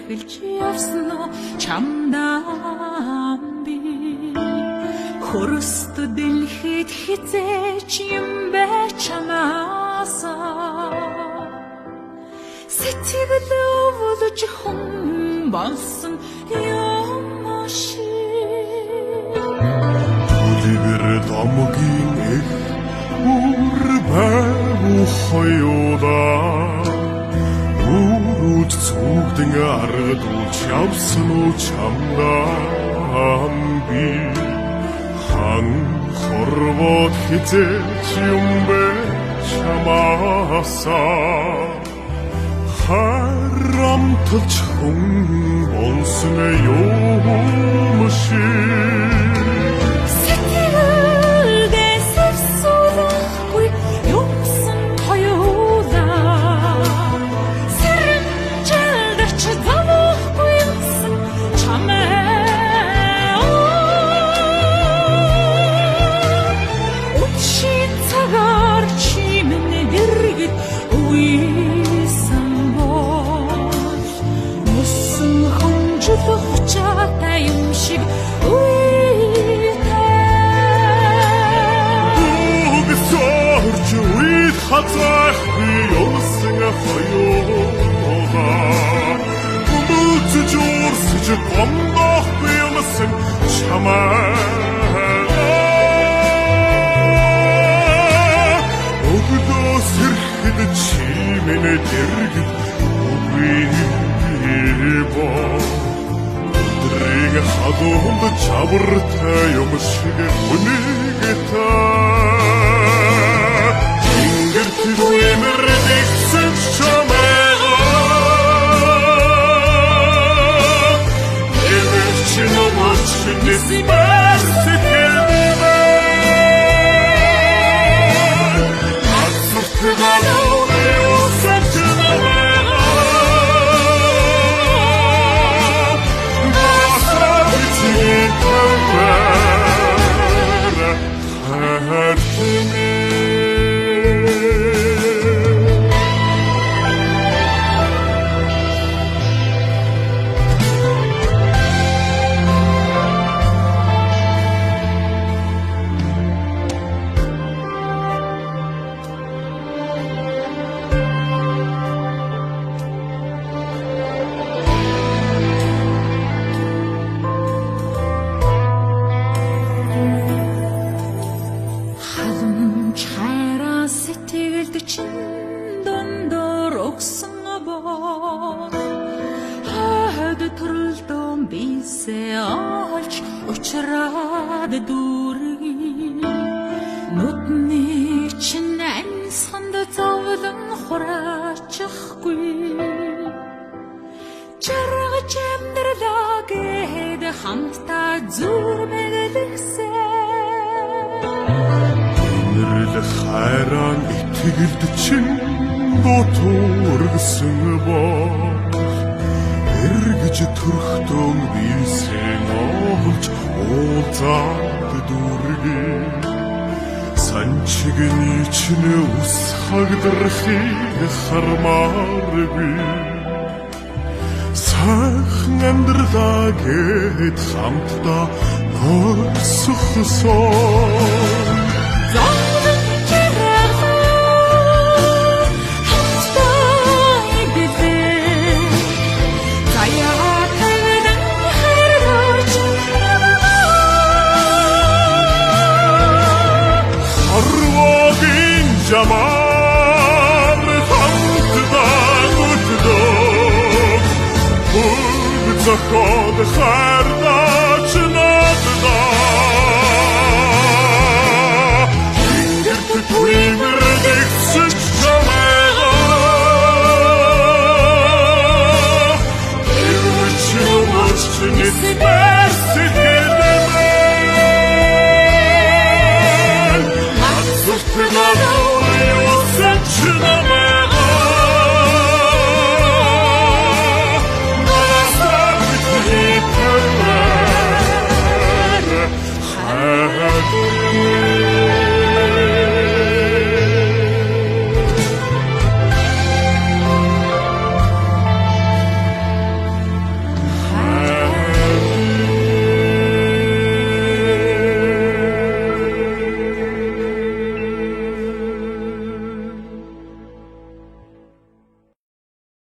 эхэлж явсан уу чамдан би хөрөст дэлхийд хизээч юм бэ чамаасаа сэтгэл өвлөж хүн болсон юм шиг Үлгэр домгийн эх үр байвуу хоёулаа Үрүүд цүгдэн аргадуулж явсан уу чамдан би хан хорвоод хизээч юм бэ чамаасаа харамталж хүн болсон юм шиг хазахгүй юмсан хоёулаа Гүмүц жуурсж гомдохгүй юмсан чамаа Өгдөө сэрхэд чимэнэ дэргэд үгүй боо Өдрийг хадуунд чавартай юм шиг хүнийг Твоимэр дэгсэн чамайгаа Эвэрч номоч нисмэр сэтгэлдэмэ Ацуртгалауны усарч намайгаа Басавичийн тавэр Хартымэ олж учраад дүүргий нүдний чинь амьсганд зовлон хураачихгүй жаргаж амьдралаа гээд хамтдаа зүрмэглэхсэн Нэрэл хайран итгэлд чинь дутуургсан боо Эргэж төрхтөн бийсэн олж уулзаад дүүргий Санчигний чинь ус хагдрахыг хармааргүй Сайхан амьдралаа гээд хамтдаа норсохсон Жамар хамтдаа өтдөг Бүгд заход хайрдаач наддаа Ингэрт